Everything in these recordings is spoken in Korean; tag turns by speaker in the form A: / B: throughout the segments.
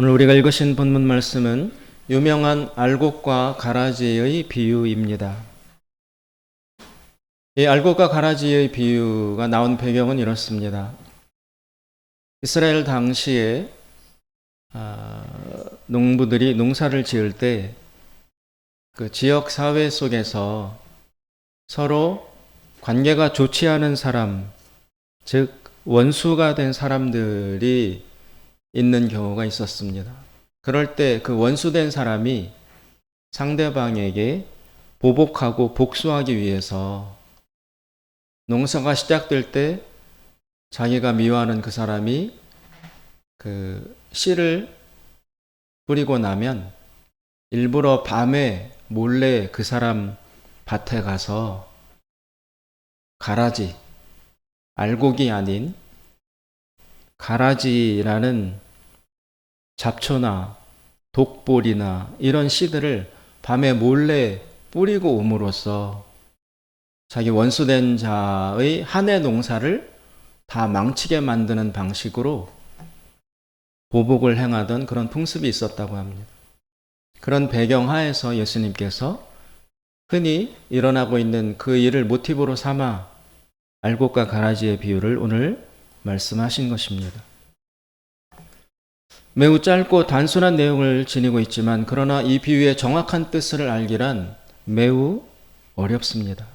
A: 오늘 우리가 읽으신 본문 말씀은 유명한 알곡과 가라지의 비유입니다. 이 알곡과 가라지의 비유가 나온 배경은 이렇습니다. 이스라엘 당시에 농부들이 농사를 지을 때 그 지역 사회 속에서 서로 관계가 좋지 않은 사람, 즉 원수가 된 사람들이 있는 경우가 있었습니다. 그럴 때 그 원수된 사람이 상대방에게 보복하고 복수하기 위해서 농사가 시작될 때 자기가 미워하는 그 사람이 그 씨를 뿌리고 나면 일부러 밤에 몰래 그 사람 밭에 가서 가라지, 알곡이 아닌 가라지라는 잡초나 독볼이나 이런 씨들을 밤에 몰래 뿌리고 옴으로써 자기 원수된 자의 한 해 농사를 다 망치게 만드는 방식으로 보복을 행하던 그런 풍습이 있었다고 합니다. 그런 배경 하에서 예수님께서 흔히 일어나고 있는 그 일을 모티브로 삼아 알곡과 가라지의 비유를 오늘 말씀하신 것입니다. 매우 짧고 단순한 내용을 지니고 있지만 그러나 이 비유의 정확한 뜻을 알기란 매우 어렵습니다.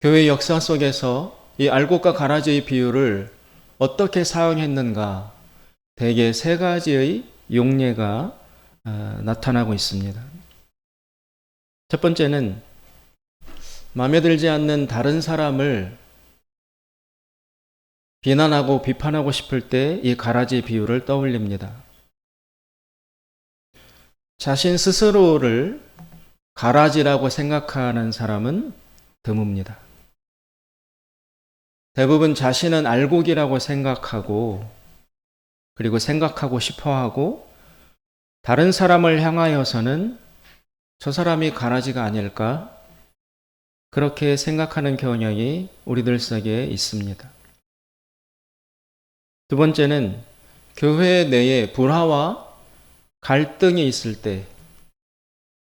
A: 교회 역사 속에서 이 알곡과 가라지의 비유를 어떻게 사용했는가 대개 세 가지의 용례가 나타나고 있습니다. 첫 번째는 마음에 들지 않는 다른 사람을 비난하고 비판하고 싶을 때 이 가라지 비유를 떠올립니다. 자신 스스로를 가라지라고 생각하는 사람은 드뭅니다. 대부분 자신은 알곡이라고 생각하고 그리고 생각하고 싶어하고 다른 사람을 향하여서는 저 사람이 가라지가 아닐까? 그렇게 생각하는 경향이 우리들 속에 있습니다. 두 번째는 교회 내에 불화와 갈등이 있을 때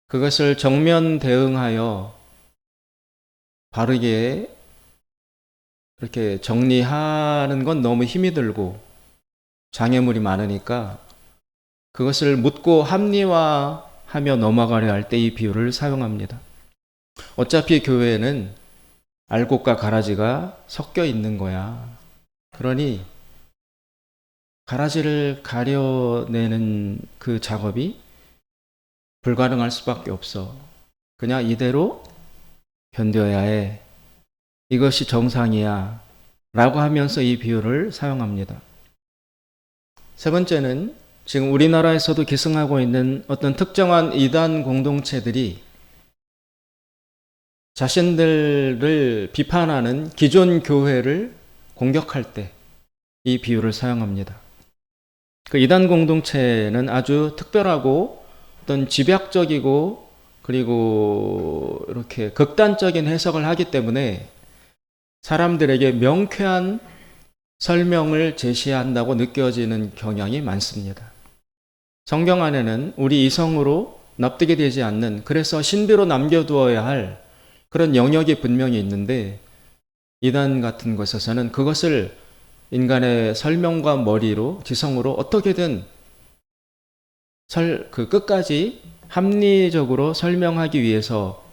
A: 그것을 정면 대응하여 바르게 이렇게 정리하는 건 너무 힘이 들고 장애물이 많으니까 그것을 묻고 합리화하며 넘어가려 할 때 이 비유를 사용합니다. 어차피 교회에는 알곡과 가라지가 섞여 있는 거야. 그러니 가라지를 가려내는 그 작업이 불가능할 수밖에 없어. 그냥 이대로 견뎌야 해. 이것이 정상이야. 라고 하면서 이 비유를 사용합니다. 세 번째는 지금 우리나라에서도 기승하고 있는 어떤 특정한 이단 공동체들이 자신들을 비판하는 기존 교회를 공격할 때 이 비유를 사용합니다. 그 이단 공동체는 아주 특별하고 어떤 집약적이고 그리고 이렇게 극단적인 해석을 하기 때문에 사람들에게 명쾌한 설명을 제시한다고 느껴지는 경향이 많습니다. 성경 안에는 우리 이성으로 납득이 되지 않는, 그래서 신비로 남겨두어야 할 그런 영역이 분명히 있는데 이단 같은 곳에서는 그것을 인간의 설명과 머리로, 지성으로 어떻게든 끝까지 합리적으로 설명하기 위해서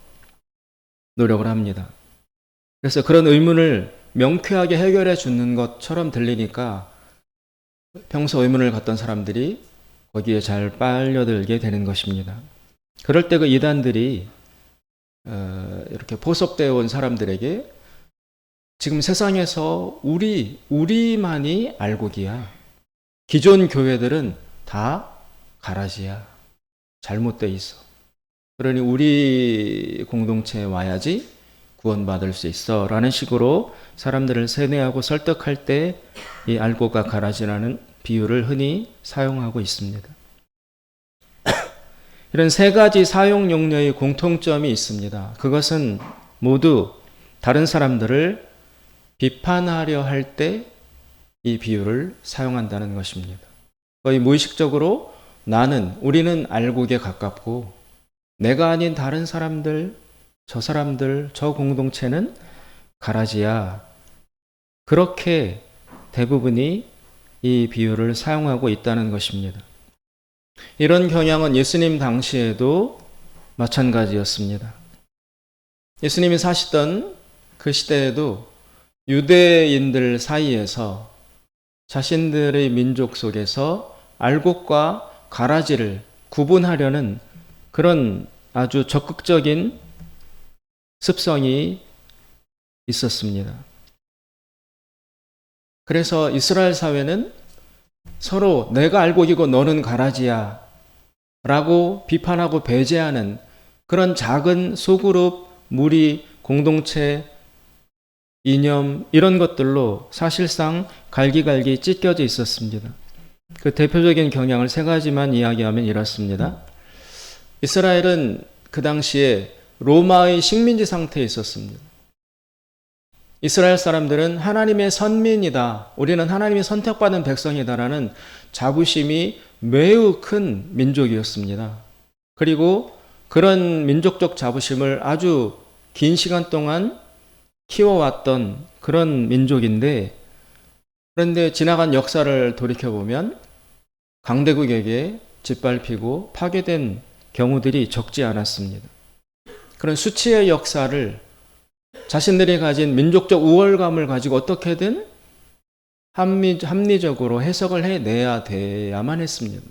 A: 노력을 합니다. 그래서 그런 의문을 명쾌하게 해결해 주는 것처럼 들리니까 평소 의문을 갖던 사람들이 거기에 잘 빨려들게 되는 것입니다. 그럴 때 그 이단들이 이렇게 포섭되어 온 사람들에게 지금 세상에서 우리만이 알곡이야. 기존 교회들은 다 가라지야. 잘못돼 있어. 그러니 우리 공동체에 와야지 구원받을 수 있어. 라는 식으로 사람들을 세뇌하고 설득할 때 이 알곡과 가라지라는 비유를 흔히 사용하고 있습니다. 이런 세 가지 사용 용례의 공통점이 있습니다. 그것은 모두 다른 사람들을 비판하려 할 때 이 비유를 사용한다는 것입니다. 거의 무의식적으로 우리는 알곡에 가깝고 내가 아닌 다른 사람들, 저 공동체는 가라지야. 그렇게 대부분이 이 비유를 사용하고 있다는 것입니다. 이런 경향은 예수님 당시에도 마찬가지였습니다. 예수님이 사시던 그 시대에도 유대인들 사이에서 자신들의 민족 속에서 알곡과 가라지를 구분하려는 그런 아주 적극적인 습성이 있었습니다. 그래서 이스라엘 사회는 서로 내가 알곡이고 너는 가라지야 라고 비판하고 배제하는 그런 작은 소그룹, 무리, 공동체, 이념 이런 것들로 사실상 갈기갈기 찢겨져 있었습니다. 그 대표적인 경향을 세 가지만 이야기하면 이렇습니다. 이스라엘은 그 당시에 로마의 식민지 상태에 있었습니다. 이스라엘 사람들은 하나님의 선민이다. 우리는 하나님이 선택받은 백성이다라는 자부심이 매우 큰 민족이었습니다. 그리고 그런 민족적 자부심을 아주 긴 시간 동안 키워왔던 그런 민족인데, 그런데 지나간 역사를 돌이켜보면 강대국에게 짓밟히고 파괴된 경우들이 적지 않았습니다. 그런 수치의 역사를 자신들이 가진 민족적 우월감을 가지고 어떻게든 합리적으로 해석을 해내야 돼야만 했습니다.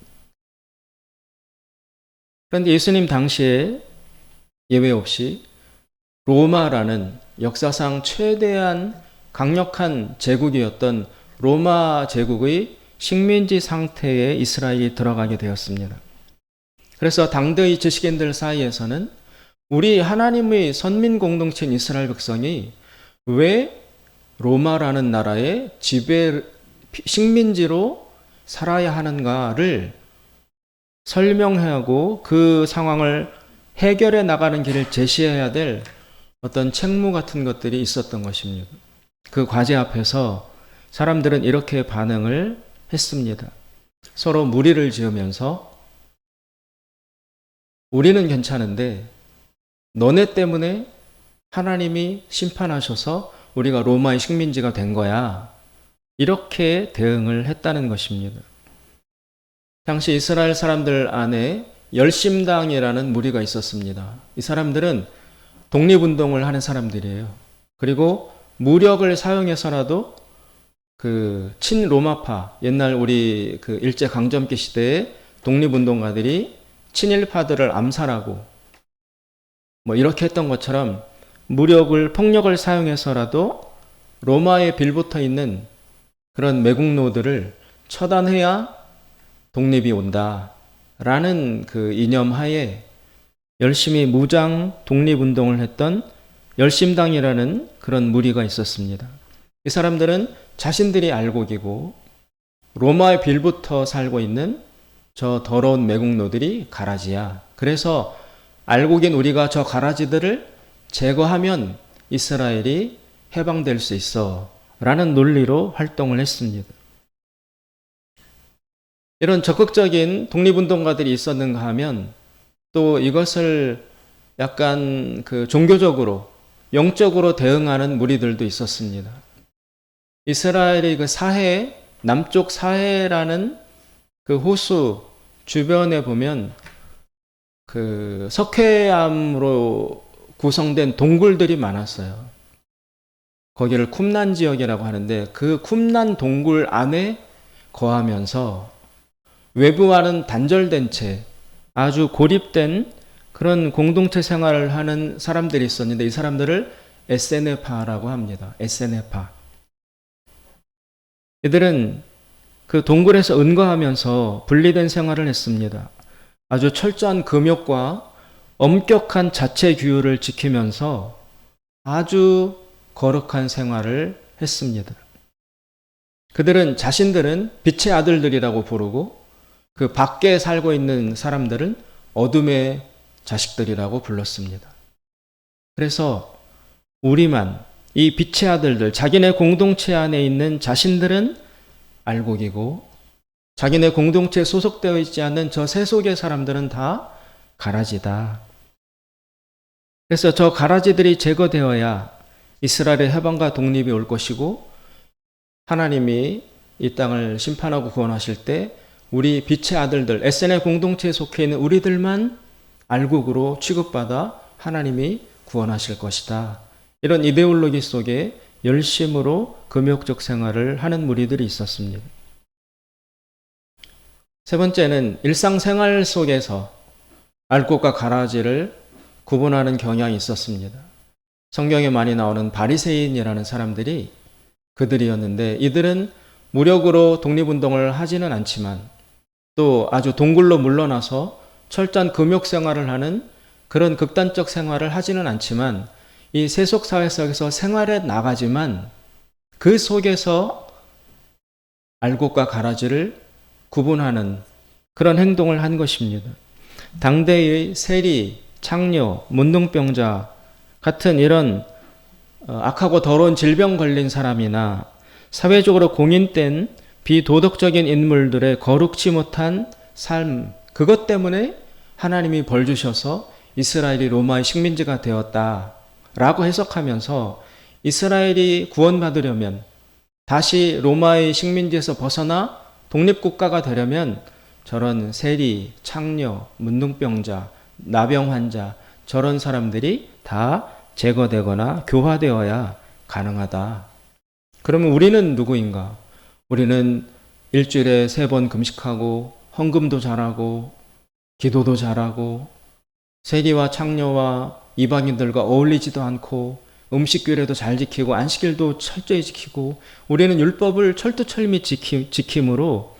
A: 그런데 예수님 당시에 예외 없이 로마라는 역사상 최대한 강력한 제국이었던 로마 제국의 식민지 상태에 이스라엘이 들어가게 되었습니다. 그래서 당대의 지식인들 사이에서는 우리 하나님의 선민 공동체인 이스라엘 백성이 왜 로마라는 나라의 식민지로 살아야 하는가를 설명하고 그 상황을 해결해 나가는 길을 제시해야 될 어떤 책무 같은 것들이 있었던 것입니다. 그 과제 앞에서 사람들은 이렇게 반응을 했습니다. 서로 무리를 지으면서 우리는 괜찮은데 너네 때문에 하나님이 심판하셔서 우리가 로마의 식민지가 된 거야. 이렇게 대응을 했다는 것입니다. 당시 이스라엘 사람들 안에 열심당이라는 무리가 있었습니다. 이 사람들은 독립운동을 하는 사람들이에요. 그리고 무력을 사용해서라도 그 친로마파, 옛날 우리 그 일제강점기 시대에 독립운동가들이 친일파들을 암살하고 이렇게 했던 것처럼 폭력을 사용해서라도 로마에 빌붙어 있는 그런 매국노들을 처단해야 독립이 온다라는 그 이념 하에 열심히 무장 독립운동을 했던 열심당이라는 그런 무리가 있었습니다. 이 사람들은 자신들이 알곡이고 로마에 빌붙어 살고 있는 저 더러운 매국노들이 가라지야. 그래서 알곡인 우리가 저 가라지들을 제거하면 이스라엘이 해방될 수 있어 라는 논리로 활동을 했습니다. 이런 적극적인 독립운동가들이 있었는가 하면 또 이것을 약간 그 종교적으로 영적으로 대응하는 무리들도 있었습니다. 이스라엘의 그 사해, 남쪽 사해라는 그 호수 주변에 보면 그 석회암으로 구성된 동굴들이 많았어요. 거기를 쿰난 지역이라고 하는데 그 쿰난 동굴 안에 거하면서 외부와는 단절된 채 아주 고립된 그런 공동체 생활을 하는 사람들이 있었는데 이 사람들을 에세네파라고 합니다. 에세네파. 이들은 그 동굴에서 은거하면서 분리된 생활을 했습니다. 아주 철저한 금욕과 엄격한 자체 규율을 지키면서 아주 거룩한 생활을 했습니다. 그들은 자신들은 빛의 아들들이라고 부르고 그 밖에 살고 있는 사람들은 어둠의 자식들이라고 불렀습니다. 그래서 우리만 이 빛의 아들들, 자기네 공동체 안에 있는 자신들은 알곡이고 자기네 공동체에 소속되어 있지 않는 저 세속의 사람들은 다 가라지다. 그래서 저 가라지들이 제거되어야 이스라엘의 해방과 독립이 올 것이고 하나님이 이 땅을 심판하고 구원하실 때 우리 빛의 아들들, 에세네 공동체에 속해 있는 우리들만 알곡으로 취급받아 하나님이 구원하실 것이다. 이런 이데올로기 속에 열심으로 금욕적 생활을 하는 무리들이 있었습니다. 세 번째는 일상생활 속에서 알곡과 가라지를 구분하는 경향이 있었습니다. 성경에 많이 나오는 바리새인이라는 사람들이 그들이었는데 이들은 무력으로 독립운동을 하지는 않지만 또 아주 동굴로 물러나서 철저한 금욕 생활을 하는 그런 극단적 생활을 하지는 않지만 이 세속 사회 속에서 생활해 나가지만 그 속에서 알곡과 가라지를 구분하는 그런 행동을 한 것입니다. 당대의 세리, 창녀, 문둥병자 같은 이런 악하고 더러운 질병 걸린 사람이나 사회적으로 공인된 비도덕적인 인물들의 거룩지 못한 삶, 그것 때문에 하나님이 벌 주셔서 이스라엘이 로마의 식민지가 되었다라고 해석하면서 이스라엘이 구원받으려면 다시 로마의 식민지에서 벗어나 독립국가가 되려면 저런 세리, 창녀, 문둥병자, 나병 환자 저런 사람들이 다 제거되거나 교화되어야 가능하다. 그러면 우리는 누구인가? 우리는 일주일에 3번 금식하고 헌금도 잘하고 기도도 잘하고 세리와 창녀와 이방인들과 어울리지도 않고 음식규례도 잘 지키고 안식일도 철저히 지키고 우리는 율법을 철두철미 지킴으로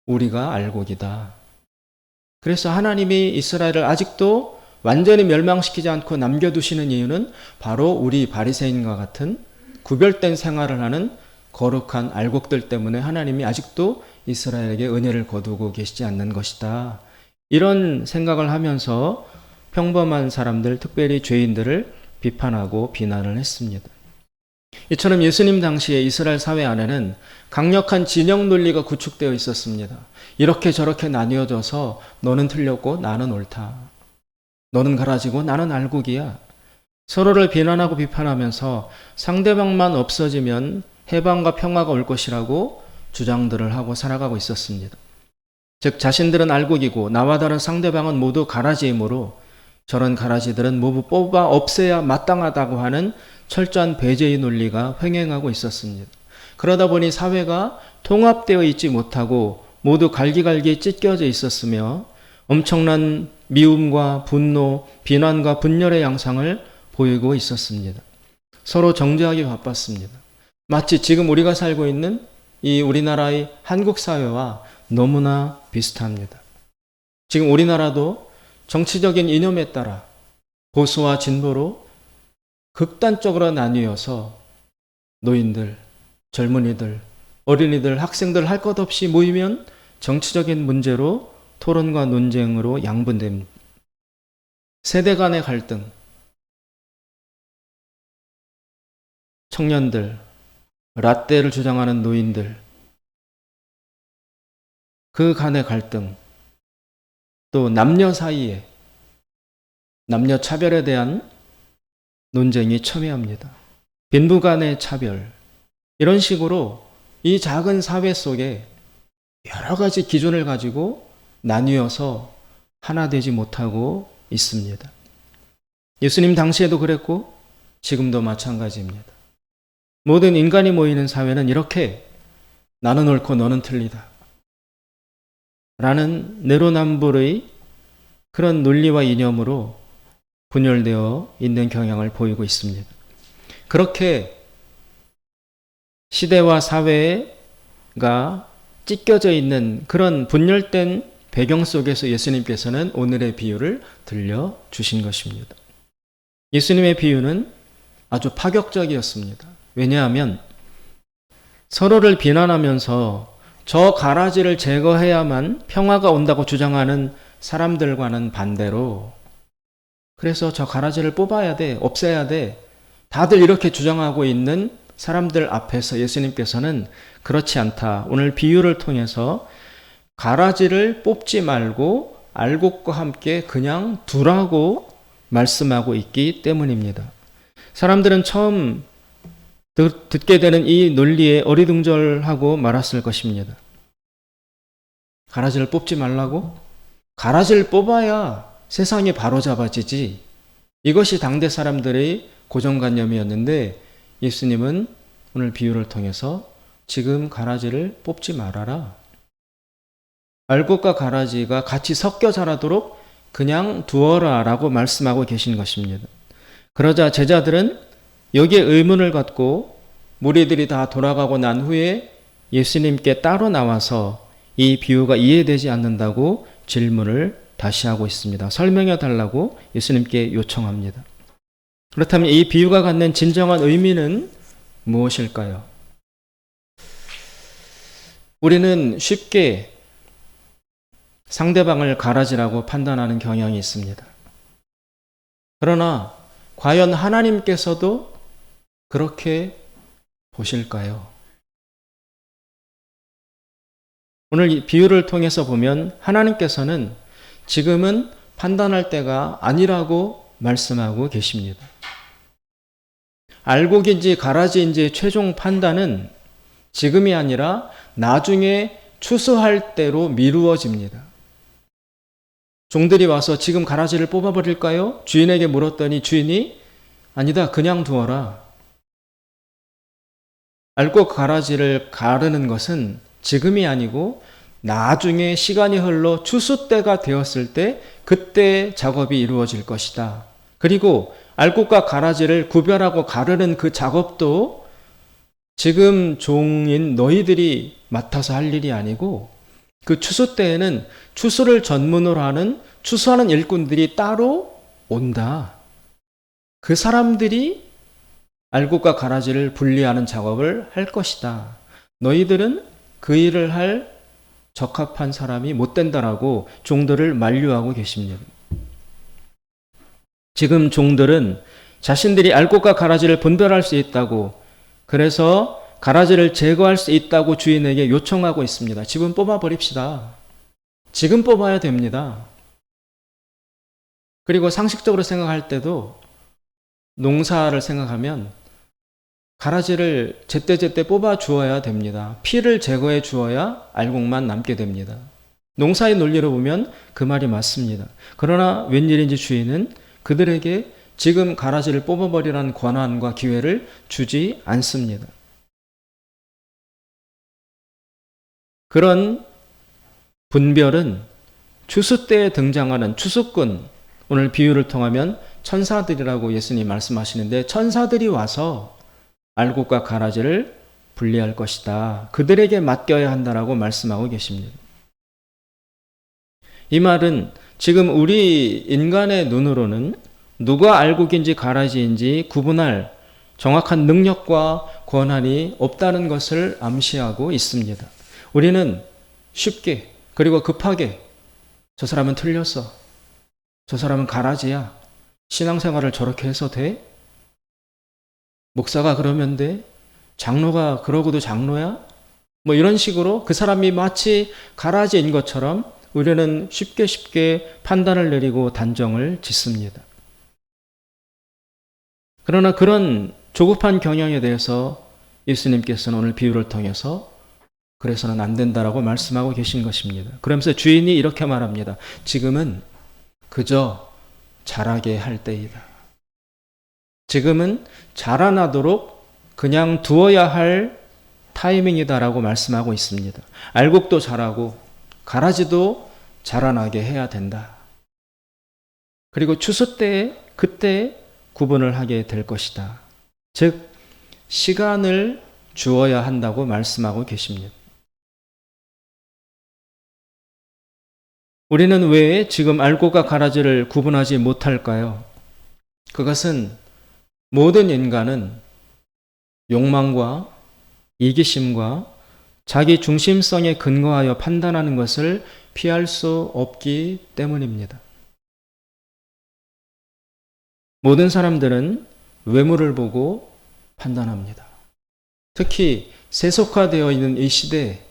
A: 우리가 알곡이다. 그래서 하나님이 이스라엘을 아직도 완전히 멸망시키지 않고 남겨두시는 이유는 바로 우리 바리새인과 같은 구별된 생활을 하는 거룩한 알곡들 때문에 하나님이 아직도 이스라엘에게 은혜를 거두고 계시지 않는 것이다. 이런 생각을 하면서 평범한 사람들, 특별히 죄인들을 비판하고 비난을 했습니다. 이처럼 예수님 당시에 이스라엘 사회 안에는 강력한 진영 논리가 구축되어 있었습니다. 이렇게 저렇게 나뉘어져서 너는 틀렸고 나는 옳다. 너는 가라지고 나는 알곡이야. 서로를 비난하고 비판하면서 상대방만 없어지면 해방과 평화가 올 것이라고 주장들을 하고 살아가고 있었습니다. 즉 자신들은 알곡이고 나와 다른 상대방은 모두 가라지이므로 저런 가라지들은 모두 뽑아 없애야 마땅하다고 하는 철저한 배제의 논리가 횡행하고 있었습니다. 그러다 보니 사회가 통합되어 있지 못하고 모두 갈기갈기 찢겨져 있었으며 엄청난 미움과 분노, 비난과 분열의 양상을 보이고 있었습니다. 서로 정죄하기 바빴습니다. 마치 지금 우리가 살고 있는 이 우리나라의 한국 사회와 너무나 비슷합니다. 지금 우리나라도 정치적인 이념에 따라 보수와 진보로 극단적으로 나뉘어서 노인들, 젊은이들, 어린이들, 학생들 할 것 없이 모이면 정치적인 문제로 토론과 논쟁으로 양분됩니다. 세대 간의 갈등, 청년들, 라떼를 주장하는 노인들, 그 간의 갈등, 또 남녀 사이에 남녀 차별에 대한 논쟁이 첨예합니다. 빈부 간의 차별, 이런 식으로 이 작은 사회 속에 여러 가지 기준을 가지고 나뉘어서 하나 되지 못하고 있습니다. 예수님 당시에도 그랬고 지금도 마찬가지입니다. 모든 인간이 모이는 사회는 이렇게 나는 옳고 너는 틀리다 라는 내로남불의 그런 논리와 이념으로 분열되어 있는 경향을 보이고 있습니다. 그렇게 시대와 사회가 찢겨져 있는 그런 분열된 배경 속에서 예수님께서는 오늘의 비유를 들려주신 것입니다. 예수님의 비유는 아주 파격적이었습니다. 왜냐하면 서로를 비난하면서 저 가라지를 제거해야만 평화가 온다고 주장하는 사람들과는 반대로 그래서 저 가라지를 뽑아야 돼, 없애야 돼, 다들 이렇게 주장하고 있는 사람들 앞에서 예수님께서는 그렇지 않다. 오늘 비유를 통해서 가라지를 뽑지 말고 알곡과 함께 그냥 두라고 말씀하고 있기 때문입니다. 사람들은 처음 듣게 되는 이 논리에 어리둥절하고 말았을 것입니다. 가라지를 뽑지 말라고? 가라지를 뽑아야 세상이 바로잡아지지. 이것이 당대 사람들의 고정관념이었는데 예수님은 오늘 비유를 통해서 지금 가라지를 뽑지 말아라. 알곡과 가라지가 같이 섞여 자라도록 그냥 두어라 라고 말씀하고 계신 것입니다. 그러자 제자들은 여기에 의문을 갖고 무리들이 다 돌아가고 난 후에 예수님께 따로 나와서 이 비유가 이해되지 않는다고 질문을 다시 하고 있습니다. 설명해 달라고 예수님께 요청합니다. 그렇다면 이 비유가 갖는 진정한 의미는 무엇일까요? 우리는 쉽게 상대방을 가라지라고 판단하는 경향이 있습니다. 그러나 과연 하나님께서도 그렇게 보실까요? 오늘 이 비유를 통해서 보면 하나님께서는 지금은 판단할 때가 아니라고 말씀하고 계십니다. 알곡인지 가라지인지 최종 판단은 지금이 아니라 나중에 추수할 때로 미루어집니다. 종들이 와서 지금 가라지를 뽑아버릴까요? 주인에게 물었더니 주인이 아니다, 그냥 두어라. 알곡 가라지를 가르는 것은 지금이 아니고 나중에 시간이 흘러 추수 때가 되었을 때 그때 작업이 이루어질 것이다. 그리고 알곡과 가라지를 구별하고 가르는 그 작업도 지금 종인 너희들이 맡아서 할 일이 아니고 그 추수 때에는 추수를 전문으로 하는 추수하는 일꾼들이 따로 온다. 그 사람들이 알곡과 가라지를 분리하는 작업을 할 것이다. 너희들은 그 일을 할 적합한 사람이 못 된다라고 종들을 만류하고 계십니다. 지금 종들은 자신들이 알곡과 가라지를 분별할 수 있다고, 그래서 가라지를 제거할 수 있다고 주인에게 요청하고 있습니다. 지금 뽑아버립시다. 지금 뽑아야 됩니다. 그리고 상식적으로 생각할 때도 농사를 생각하면 가라지를 제때제때 뽑아 주어야 됩니다. 피를 제거해 주어야 알곡만 남게 됩니다. 농사의 논리로 보면 그 말이 맞습니다. 그러나 웬일인지 주인은 그들에게 지금 가라지를 뽑아버리라는 권한과 기회를 주지 않습니다. 그런 분별은 추수 때에 등장하는 추수꾼, 오늘 비유를 통하면 천사들이라고 예수님 말씀하시는데 천사들이 와서 알곡과 가라지를 분리할 것이다. 그들에게 맡겨야 한다라고 말씀하고 계십니다. 이 말은 지금 우리 인간의 눈으로는 누가 알곡인지 가라지인지 구분할 정확한 능력과 권한이 없다는 것을 암시하고 있습니다. 우리는 쉽게 그리고 급하게 저 사람은 틀렸어. 저 사람은 가라지야. 신앙생활을 저렇게 해서 돼? 목사가 그러면 돼? 장로가 그러고도 장로야? 뭐 이런 식으로 그 사람이 마치 가라지인 것처럼 우리는 쉽게 판단을 내리고 단정을 짓습니다. 그러나 그런 조급한 경향에 대해서 예수님께서는 오늘 비유를 통해서 그래서는 안 된다라고 말씀하고 계신 것입니다. 그러면서 주인이 이렇게 말합니다. 지금은 그저 자라게 할 때이다. 지금은 자라나도록 그냥 두어야 할 타이밍이다라고 말씀하고 있습니다. 알곡도 자라고 가라지도 자라나게 해야 된다. 그리고 추수 때에 그때 구분을 하게 될 것이다. 즉 시간을 주어야 한다고 말씀하고 계십니다. 우리는 왜 지금 알곡과 가라지를 구분하지 못할까요? 그것은 모든 인간은 욕망과 이기심과 자기 중심성에 근거하여 판단하는 것을 피할 수 없기 때문입니다. 모든 사람들은 외모를 보고 판단합니다. 특히 세속화되어 있는 이 시대에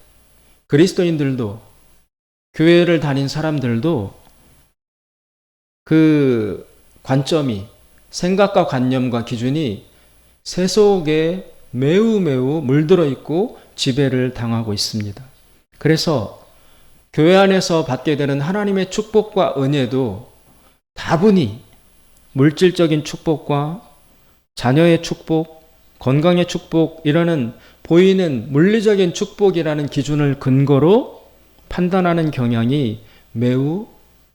A: 그리스도인들도 교회를 다닌 사람들도 그 관점이, 생각과 관념과 기준이 세속에 매우 물들어 있고 지배를 당하고 있습니다. 그래서 교회 안에서 받게 되는 하나님의 축복과 은혜도 다분히 물질적인 축복과 자녀의 축복, 건강의 축복, 이라는 보이는 물리적인 축복이라는 기준을 근거로 판단하는 경향이 매우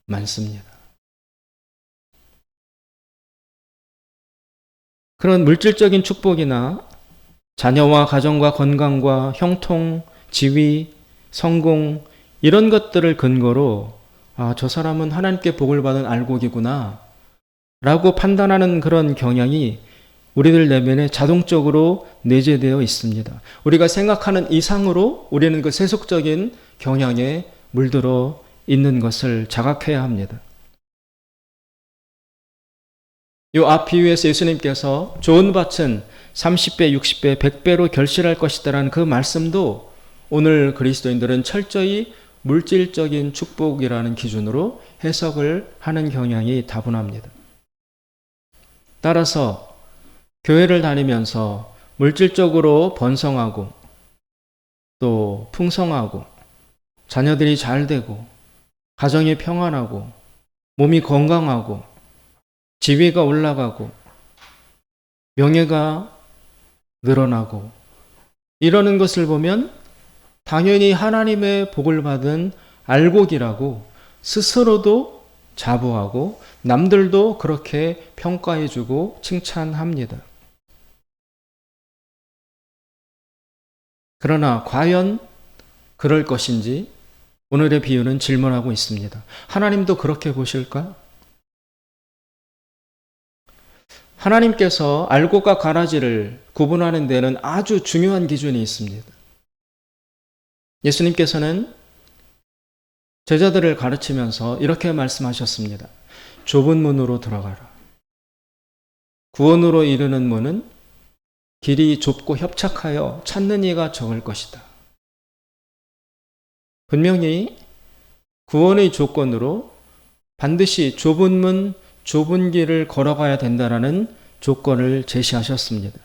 A: 많습니다. 그런 물질적인 축복이나 자녀와 가정과 건강과 형통, 지위, 성공, 이런 것들을 근거로 저 사람은 하나님께 복을 받은 알곡이구나 라고 판단하는 그런 경향이 우리들 내면에 자동적으로 내재되어 있습니다. 우리가 생각하는 이상으로 우리는 그 세속적인 경향에 물들어 있는 것을 자각해야 합니다. 이 앞 비유에서 예수님께서 좋은 밭은 30배, 60배, 100배로 결실할 것이다라는 그 말씀도 오늘 그리스도인들은 철저히 물질적인 축복이라는 기준으로 해석을 하는 경향이 다분합니다. 따라서 교회를 다니면서 물질적으로 번성하고 또 풍성하고 자녀들이 잘 되고 가정이 평안하고 몸이 건강하고 지위가 올라가고 명예가 늘어나고 이러는 것을 보면 당연히 하나님의 복을 받은 알곡이라고 스스로도 자부하고 남들도 그렇게 평가해주고 칭찬합니다. 그러나 과연 그럴 것인지 오늘의 비유는 질문하고 있습니다. 하나님도 그렇게 보실까? 하나님께서 알곡과 가라지를 구분하는 데는 아주 중요한 기준이 있습니다. 예수님께서는 제자들을 가르치면서 이렇게 말씀하셨습니다. 좁은 문으로 들어가라. 구원으로 이르는 문은 길이 좁고 협착하여 찾는 이가 적을 것이다. 분명히 구원의 조건으로 반드시 좁은 문, 좁은 길을 걸어가야 된다는 조건을 제시하셨습니다.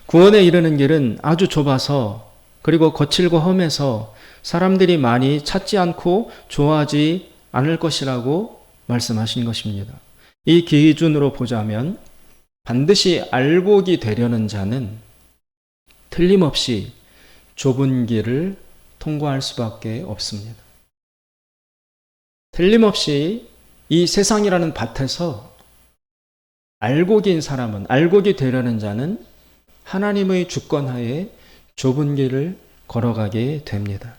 A: 구원에 이르는 길은 아주 좁아서 그리고 거칠고 험해서 사람들이 많이 찾지 않고 좋아하지 않을 것이라고 말씀하신 것입니다. 이 기준으로 보자면 반드시 알곡이 되려는 자는 틀림없이 좁은 길을 통과할 수밖에 없습니다. 틀림없이 이 세상이라는 밭에서 알곡인 사람은, 알곡이 되려는 자는 하나님의 주권하에 좁은 길을 걸어가게 됩니다.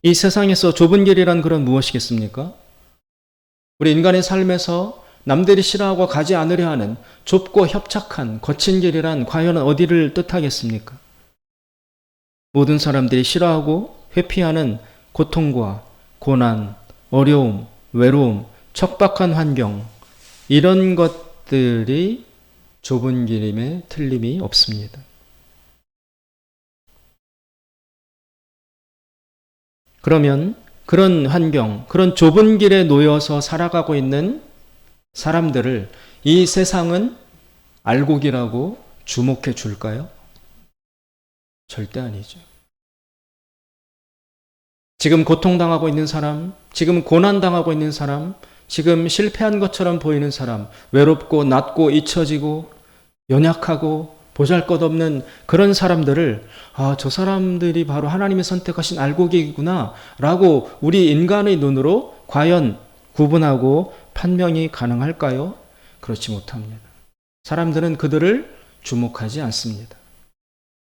A: 이 세상에서 좁은 길이란 그런 무엇이겠습니까? 우리 인간의 삶에서 남들이 싫어하고 가지 않으려 하는 좁고 협착한 거친 길이란 과연 어디를 뜻하겠습니까? 모든 사람들이 싫어하고 회피하는 고통과 고난, 어려움, 외로움, 척박한 환경, 이런 것들이 좁은 길임에 틀림이 없습니다. 그러면 그런 환경, 그런 좁은 길에 놓여서 살아가고 있는 사람들을 이 세상은 알곡이라고 주목해 줄까요? 절대 아니죠. 지금 고통당하고 있는 사람, 지금 고난당하고 있는 사람, 지금 실패한 것처럼 보이는 사람, 외롭고 낮고 잊혀지고 연약하고 보잘것없는 그런 사람들을 저 사람들이 바로 하나님이 선택하신 알곡이구나 라고 우리 인간의 눈으로 과연 구분하고 판명이 가능할까요? 그렇지 못합니다. 사람들은 그들을 주목하지 않습니다.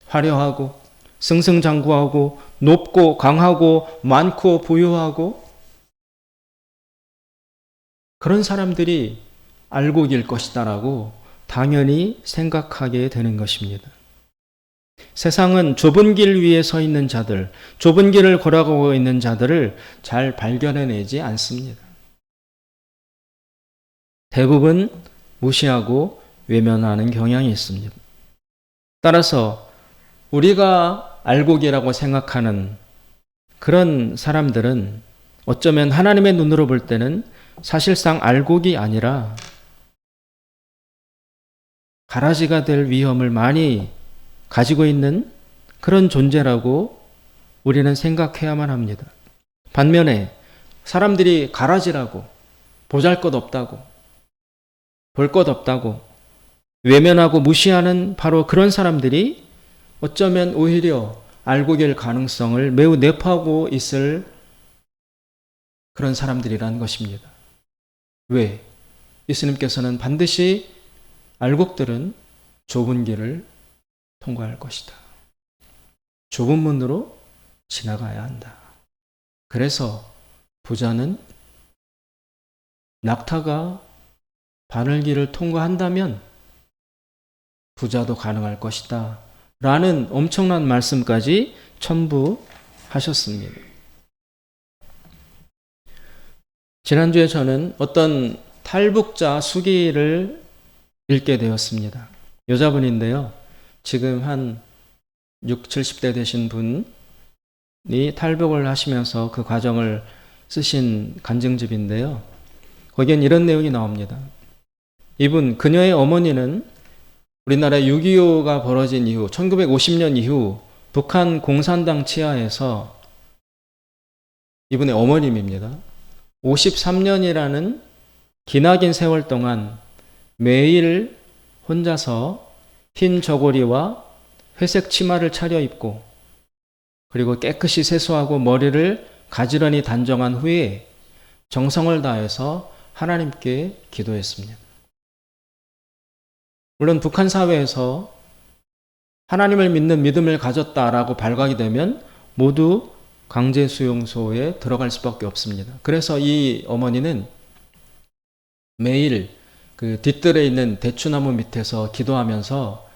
A: 화려하고 승승장구하고 높고 강하고 많고 부유하고 그런 사람들이 알곡일 것이다라고 당연히 생각하게 되는 것입니다. 세상은 좁은 길 위에 서 있는 자들, 좁은 길을 걸어가고 있는 자들을 잘 발견해내지 않습니다. 대부분 무시하고 외면하는 경향이 있습니다. 따라서 우리가 알곡이라고 생각하는 그런 사람들은 어쩌면 하나님의 눈으로 볼 때는 사실상 알곡이 아니라 가라지가 될 위험을 많이 가지고 있는 그런 존재라고 우리는 생각해야만 합니다. 반면에 사람들이 가라지라고, 보잘것없다고, 볼 것 없다고 외면하고 무시하는 바로 그런 사람들이 어쩌면 오히려 알곡일 가능성을 매우 내포하고 있을 그런 사람들이라는 것입니다. 왜? 예수님께서는 반드시 알곡들은 좁은 길을 통과할 것이다. 좁은 문으로 지나가야 한다. 그래서 부자는 낙타가 바늘길을 통과한다면 부자도 가능할 것이다. 라는 엄청난 말씀까지 첨부하셨습니다. 지난주에 저는 어떤 탈북자 수기를 읽게 되었습니다. 여자분인데요. 지금 한 60, 70대 되신 분이 탈북을 하시면서 그 과정을 쓰신 간증집인데요. 거기엔 이런 내용이 나옵니다. 그녀의 어머니는 우리나라 6.25가 벌어진 이후 1950년 이후 북한 공산당 치하에서 이분의 어머님입니다. 53년이라는 기나긴 세월 동안 매일 혼자서 흰 저고리와 회색 치마를 차려입고 그리고 깨끗이 세수하고 머리를 가지런히 단정한 후에 정성을 다해서 하나님께 기도했습니다. 물론 북한 사회에서 하나님을 믿는 믿음을 가졌다라고 발각이 되면 모두 강제 수용소에 들어갈 수밖에 없습니다. 그래서 이 어머니는 매일 그 뒷뜰에 있는 대추나무 밑에서 기도하면서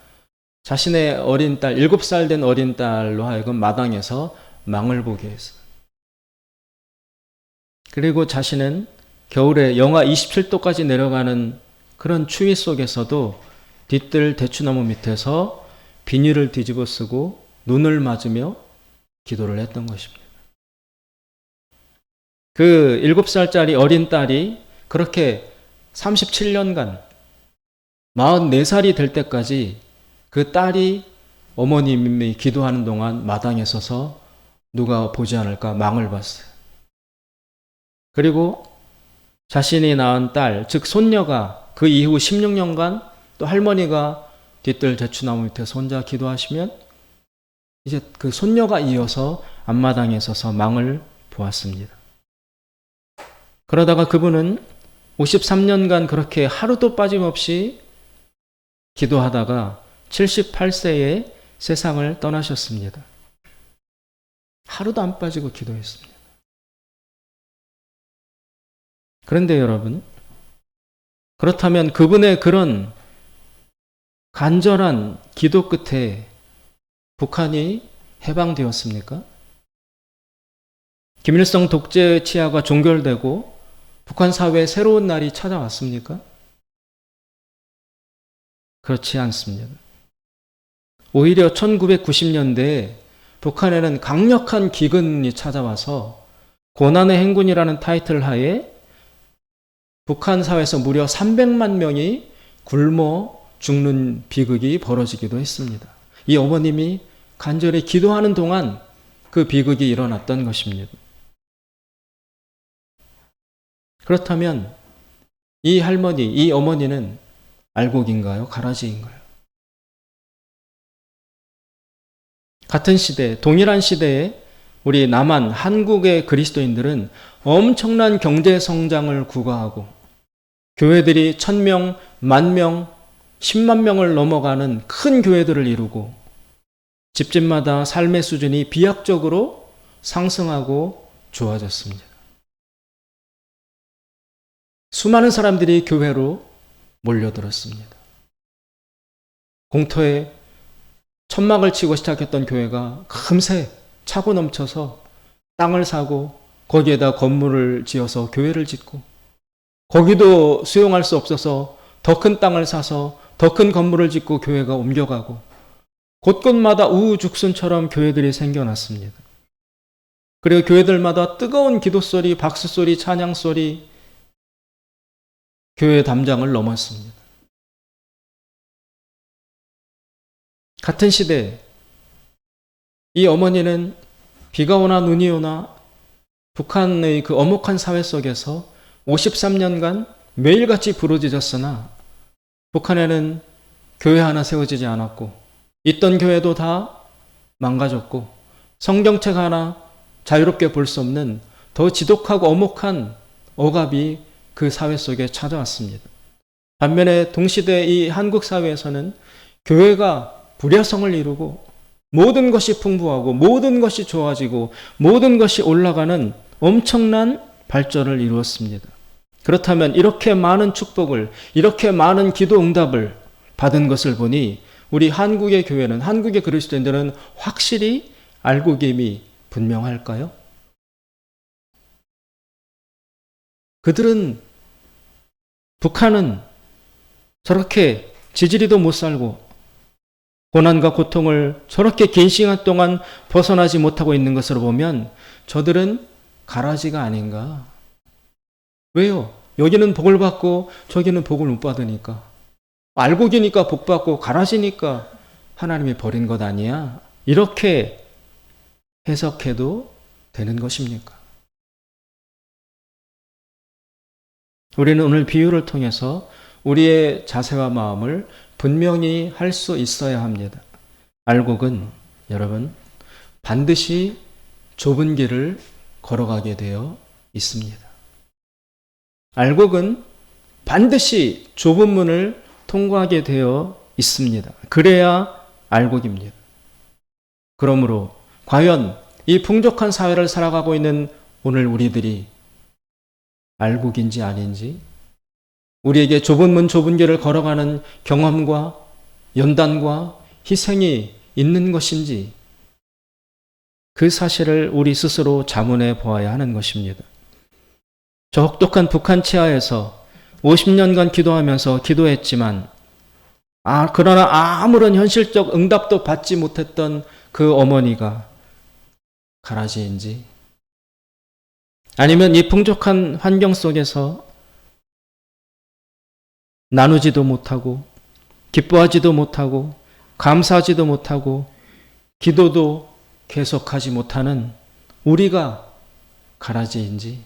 A: 자신의 어린 딸, 7살 된 어린 딸로 하여금 마당에서 망을 보게 했어요. 그리고 자신은 겨울에 영하 27도까지 내려가는 그런 추위 속에서도 뒷뜰 대추나무 밑에서 비닐을 뒤집어 쓰고 눈을 맞으며 기도를 했던 것입니다. 그 7살짜리 어린 딸이 그렇게 37년간 44살이 될 때까지 그 딸이 어머님이 기도하는 동안 마당에 서서 누가 보지 않을까 망을 봤어요. 그리고 자신이 낳은 딸, 즉 손녀가 그 이후 16년간 또 할머니가 뒷뜰 대추나무 밑에서 혼자 기도하시면 이제 그 손녀가 이어서 앞마당에 서서 망을 보았습니다. 그러다가 그분은 53년간 그렇게 하루도 빠짐없이 기도하다가 78세에 세상을 떠나셨습니다. 하루도 안 빠지고 기도했습니다. 그런데 여러분, 그렇다면 그분의 그런 간절한 기도 끝에 북한이 해방되었습니까? 김일성 독재 치하가 종결되고 북한 사회에 새로운 날이 찾아왔습니까? 그렇지 않습니다. 오히려 1990년대에 북한에는 강력한 기근이 찾아와서 고난의 행군이라는 타이틀 하에 북한 사회에서 무려 300만 명이 굶어 죽는 비극이 벌어지기도 했습니다. 이 어머님이 간절히 기도하는 동안 그 비극이 일어났던 것입니다. 그렇다면 이 할머니, 이 어머니는 알곡인가요? 가라지인가요? 같은 시대, 동일한 시대에 우리 남한, 한국의 그리스도인들은 엄청난 경제 성장을 구가하고 교회들이 1000명, 10,000명, 10만 명을 넘어가는 큰 교회들을 이루고 집집마다 삶의 수준이 비약적으로 상승하고 좋아졌습니다. 수많은 사람들이 교회로 몰려들었습니다. 공터에 천막을 치고 시작했던 교회가 금세 차고 넘쳐서 땅을 사고 거기에다 건물을 지어서 교회를 짓고 거기도 수용할 수 없어서 더 큰 땅을 사서 더 큰 건물을 짓고 교회가 옮겨가고 곳곳마다 우후죽순처럼 교회들이 생겨났습니다. 그리고 교회들마다 뜨거운 기도 소리, 박수 소리, 찬양 소리, 교회 담장을 넘었습니다. 같은 시대 이 어머니는 비가 오나 눈이 오나 북한의 그 엄혹한 사회 속에서 53년간 매일같이 부르짖었으나 북한에는 교회 하나 세워지지 않았고 있던 교회도 다 망가졌고 성경책 하나 자유롭게 볼 수 없는 더 지독하고 엄혹한 억압이 그 사회 속에 찾아왔습니다. 반면에 동시대 이 한국 사회에서는 교회가 불야성을 이루고 모든 것이 풍부하고 모든 것이 좋아지고 모든 것이 올라가는 엄청난 발전을 이루었습니다. 그렇다면 이렇게 많은 축복을, 이렇게 많은 기도 응답을 받은 것을 보니 우리 한국의 교회는, 한국의 그리스도인들은 확실히 알고 계미 분명할까요? 그들은 북한은 저렇게 지지리도 못 살고 고난과 고통을 저렇게 긴 시간 동안 벗어나지 못하고 있는 것으로 보면 저들은 가라지가 아닌가. 왜요? 여기는 복을 받고 저기는 복을 못 받으니까. 알고 기니까 복 받고 가라지니까 하나님이 버린 것 아니야. 이렇게 해석해도 되는 것입니까? 우리는 오늘 비유를 통해서 우리의 자세와 마음을 분명히 할 수 있어야 합니다. 알곡은 여러분 반드시 좁은 길을 걸어가게 되어 있습니다. 알곡은 반드시 좁은 문을 통과하게 되어 있습니다. 그래야 알곡입니다. 그러므로 과연 이 풍족한 사회를 살아가고 있는 오늘 우리들이 알곡인지 아닌지, 우리에게 좁은 문 좁은 길을 걸어가는 경험과 연단과 희생이 있는 것인지 그 사실을 우리 스스로 자문해 보아야 하는 것입니다. 저 혹독한 북한 치하에서 50년간 기도하면서 기도했지만 그러나 아무런 현실적 응답도 받지 못했던 그 어머니가 가라지인지, 아니면 이 풍족한 환경 속에서 나누지도 못하고 기뻐하지도 못하고 감사하지도 못하고 기도도 계속하지 못하는 우리가 가라지인지,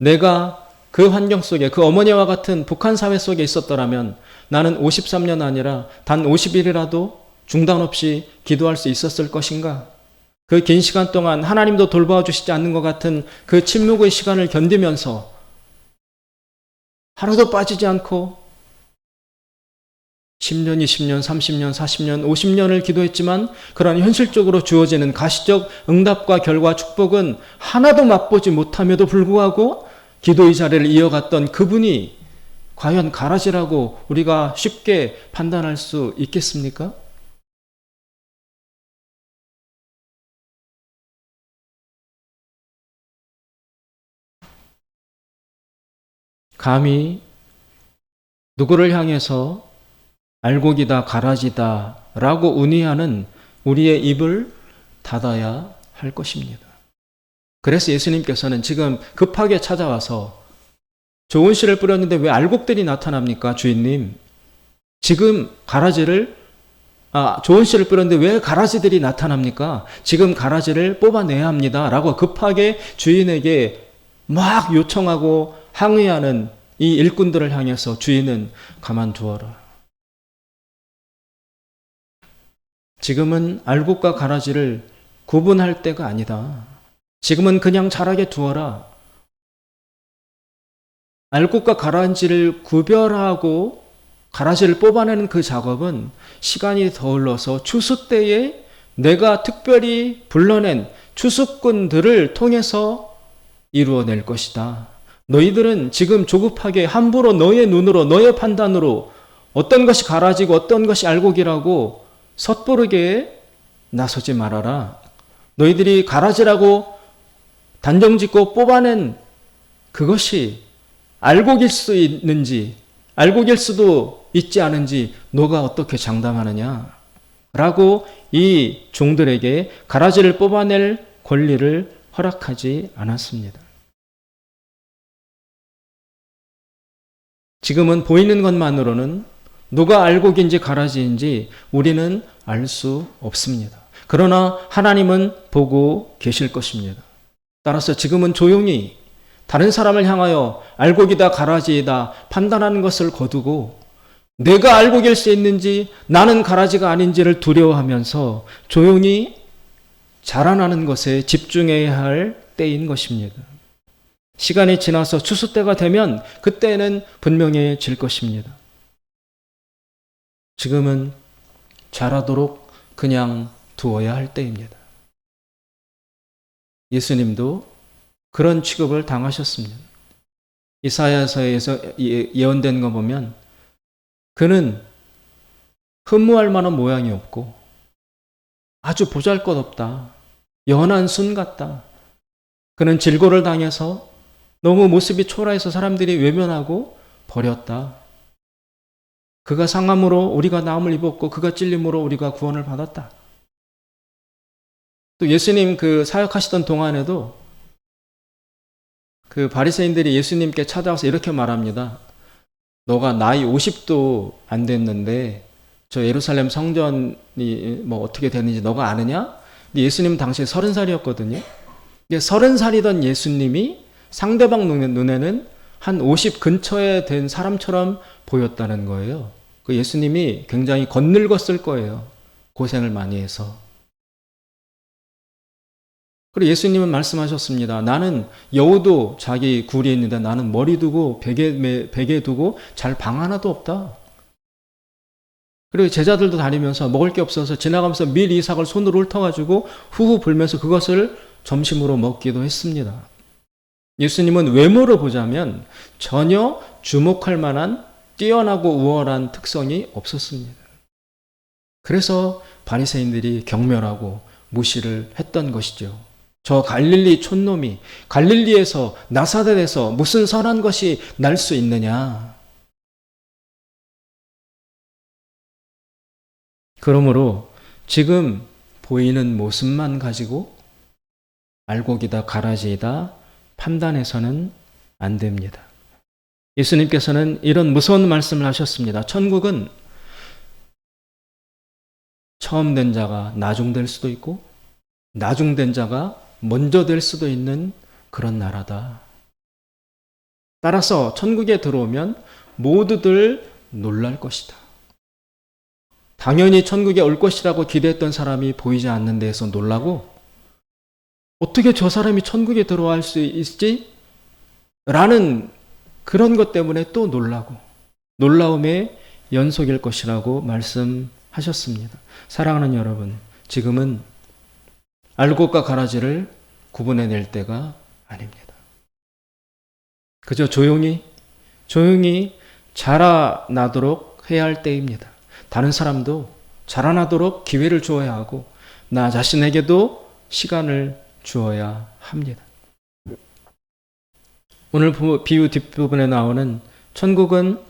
A: 내가 그 환경 속에 그 어머니와 같은 북한 사회 속에 있었더라면 나는 53년 아니라 단 50일이라도 중단 없이 기도할 수 있었을 것인가? 그 긴 시간 동안 하나님도 돌보아 주시지 않는 것 같은 그 침묵의 시간을 견디면서 하루도 빠지지 않고 10년, 20년, 30년, 40년, 50년을 기도했지만 그러나 현실적으로 주어지는 가시적 응답과 결과 축복은 하나도 맛보지 못함에도 불구하고 기도의 자리를 이어갔던 그분이 과연 가라지라고 우리가 쉽게 판단할 수 있겠습니까? 감히 누구를 향해서 알곡이다, 가라지다 라고 운의하는 우리의 입을 닫아야 할 것입니다. 그래서 예수님께서는 지금 급하게 찾아와서 좋은 씨를 뿌렸는데 왜 알곡들이 나타납니까, 주인님? 지금 좋은 씨를 뿌렸는데 왜 가라지들이 나타납니까? 지금 가라지를 뽑아내야 합니다. 라고 급하게 주인에게 막 요청하고 항의하는 이 일꾼들을 향해서 주인은 가만두어라. 지금은 알곡과 가라지를 구분할 때가 아니다. 지금은 그냥 자라게 두어라. 알곡과 가라지를 구별하고 가라지를 뽑아내는 그 작업은 시간이 더 흘러서 추수 때에 내가 특별히 불러낸 추수꾼들을 통해서 이루어낼 것이다. 너희들은 지금 조급하게 함부로 너의 눈으로, 너의 판단으로 어떤 것이 가라지고 어떤 것이 알곡이라고 섣부르게 나서지 말아라. 너희들이 가라지라고 단정짓고 뽑아낸 그것이 알곡일 수 있는지, 알곡일 수도 있지 않은지 너가 어떻게 장담하느냐? 라고 이 종들에게 가라지를 뽑아낼 권리를 허락하지 않았습니다. 지금은 보이는 것만으로는 누가 알곡인지 가라지인지 우리는 알 수 없습니다. 그러나 하나님은 보고 계실 것입니다. 따라서 지금은 조용히 다른 사람을 향하여 알곡이다 가라지이다 판단하는 것을 거두고 내가 알곡일 수 있는지 나는 가라지가 아닌지를 두려워하면서 조용히 자라나는 것에 집중해야 할 때인 것입니다. 시간이 지나서 추수 때가 되면 그때는 분명해질 것입니다. 지금은 자라도록 그냥 두어야 할 때입니다. 예수님도 그런 취급을 당하셨습니다. 이사야서에서 예언된 거 보면 그는 흠모할 만한 모양이 없고 아주 보잘것없다. 연한 순 같다. 그는 질고를 당해서 너무 모습이 초라해서 사람들이 외면하고 버렸다. 그가 상함으로 우리가 나음을 입었고 그가 찔림으로 우리가 구원을 받았다. 또 예수님 그 사역하시던 동안에도 그 바리새인들이 예수님께 찾아와서 이렇게 말합니다. 너가 나이 50도 안 됐는데 저 예루살렘 성전이 뭐 어떻게 되는지 너가 아느냐? 근데 예수님 당시에 30살이었거든요. 30살이던 예수님이 상대방 눈에는 한 50 근처에 된 사람처럼 보였다는 거예요. 그 예수님이 굉장히 겉늙었을 거예요. 고생을 많이 해서. 그리고 예수님은 말씀하셨습니다. 나는 여우도 자기 굴이 있는데 나는 머리 두고 베개 두고 잘 방 하나도 없다. 그리고 제자들도 다니면서 먹을 게 없어서 지나가면서 밀 이삭을 손으로 훑어가지고 후후 불면서 그것을 점심으로 먹기도 했습니다. 예수님은 외모로 보자면 전혀 주목할 만한 뛰어나고 우월한 특성이 없었습니다. 그래서 바리새인들이 경멸하고 무시를 했던 것이죠. 저 갈릴리 촌놈이 갈릴리에서 나사렛에서 무슨 선한 것이 날 수 있느냐. 그러므로 지금 보이는 모습만 가지고 알곡이다 가라지이다 판단해서는 안 됩니다. 예수님께서는 이런 무서운 말씀을 하셨습니다. 천국은 처음 된 자가 나중될 수도 있고 나중된 자가 먼저 될 수도 있는 그런 나라다. 따라서 천국에 들어오면 모두들 놀랄 것이다. 당연히 천국에 올 것이라고 기대했던 사람이 보이지 않는 데에서 놀라고 어떻게 저 사람이 천국에 들어갈 수 있지? 라는 그런 것 때문에 또 놀라고 놀라움의 연속일 것이라고 말씀하셨습니다. 사랑하는 여러분, 지금은 알곡과 가라지를 구분해낼 때가 아닙니다. 그저 조용히 자라나도록 해야 할 때입니다. 다른 사람도 자라나도록 기회를 주어야 하고 나 자신에게도 시간을 주어야 합니다. 오늘 비유 뒷부분에 나오는 천국은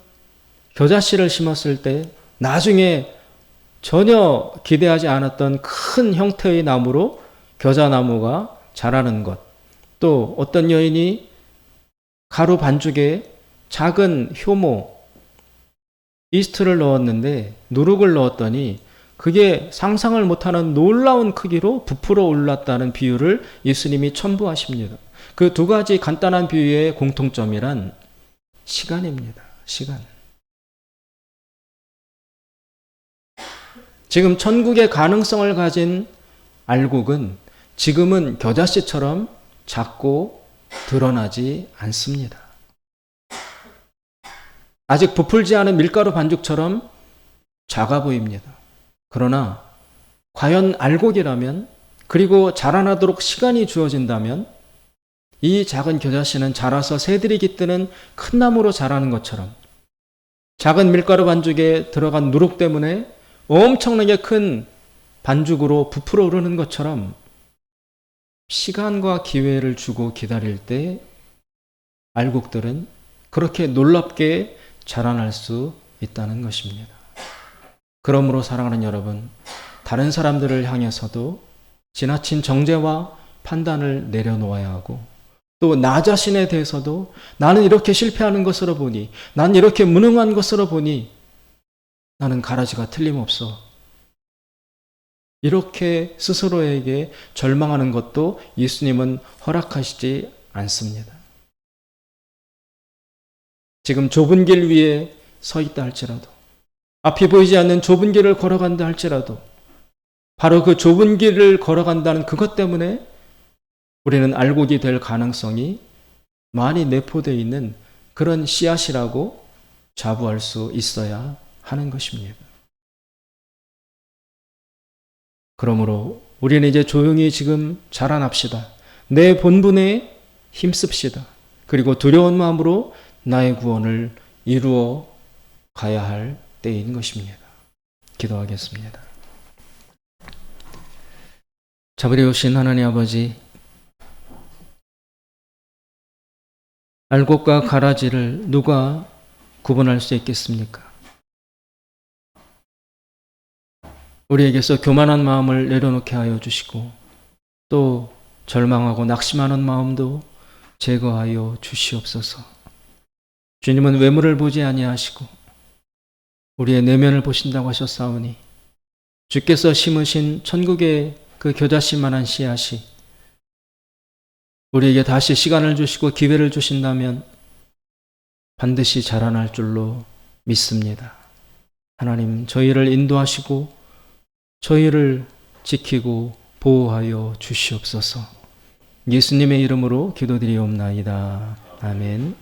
A: 겨자씨를 심었을 때 나중에 전혀 기대하지 않았던 큰 형태의 나무로 겨자나무가 자라는 것, 또 어떤 여인이 가루 반죽에 작은 효모, 이스트를 넣었는데 누룩을 넣었더니 그게 상상을 못하는 놀라운 크기로 부풀어 올랐다는 비유를 예수님이 첨부하십니다. 그 두 가지 간단한 비유의 공통점이란 시간입니다. 시간. 지금 천국의 가능성을 가진 알곡은 지금은 겨자씨처럼 작고 드러나지 않습니다. 아직 부풀지 않은 밀가루 반죽처럼 작아 보입니다. 그러나 과연 알곡이라면 그리고 자라나도록 시간이 주어진다면 이 작은 겨자씨는 자라서 새들이 깃드는 큰 나무로 자라는 것처럼 작은 밀가루 반죽에 들어간 누룩 때문에 엄청나게 큰 반죽으로 부풀어 오르는 것처럼 시간과 기회를 주고 기다릴 때 알곡들은 그렇게 놀랍게 자라날 수 있다는 것입니다. 그러므로 사랑하는 여러분, 다른 사람들을 향해서도 지나친 정죄와 판단을 내려놓아야 하고, 또 나 자신에 대해서도 나는 이렇게 실패하는 것으로 보니, 나는 이렇게 무능한 것으로 보니 나는 가라지가 틀림없어. 이렇게 스스로에게 절망하는 것도 예수님은 허락하시지 않습니다. 지금 좁은 길 위에 서 있다 할지라도, 앞이 보이지 않는 좁은 길을 걸어간다 할지라도, 바로 그 좁은 길을 걸어간다는 그것 때문에 우리는 알곡이 될 가능성이 많이 내포되어 있는 그런 씨앗이라고 자부할 수 있어야 하는 것입니다. 그러므로 우리는 이제 조용히 지금 자라납시다. 내 본분에 힘씁시다. 그리고 두려운 마음으로 나의 구원을 이루어 가야 할 때인 것입니다. 기도하겠습니다. 자비로우신 하나님 아버지, 알곡과 가라지를 누가 구분할 수 있겠습니까? 우리에게서 교만한 마음을 내려놓게 하여 주시고, 또 절망하고 낙심하는 마음도 제거하여 주시옵소서. 주님은 외모를 보지 아니하시고 우리의 내면을 보신다고 하셨사오니, 주께서 심으신 천국의 그 겨자씨만한 씨앗이 우리에게 다시 시간을 주시고 기회를 주신다면 반드시 자라날 줄로 믿습니다. 하나님, 저희를 인도하시고 저희를 지키고 보호하여 주시옵소서. 예수님의 이름으로 기도드리옵나이다. 아멘.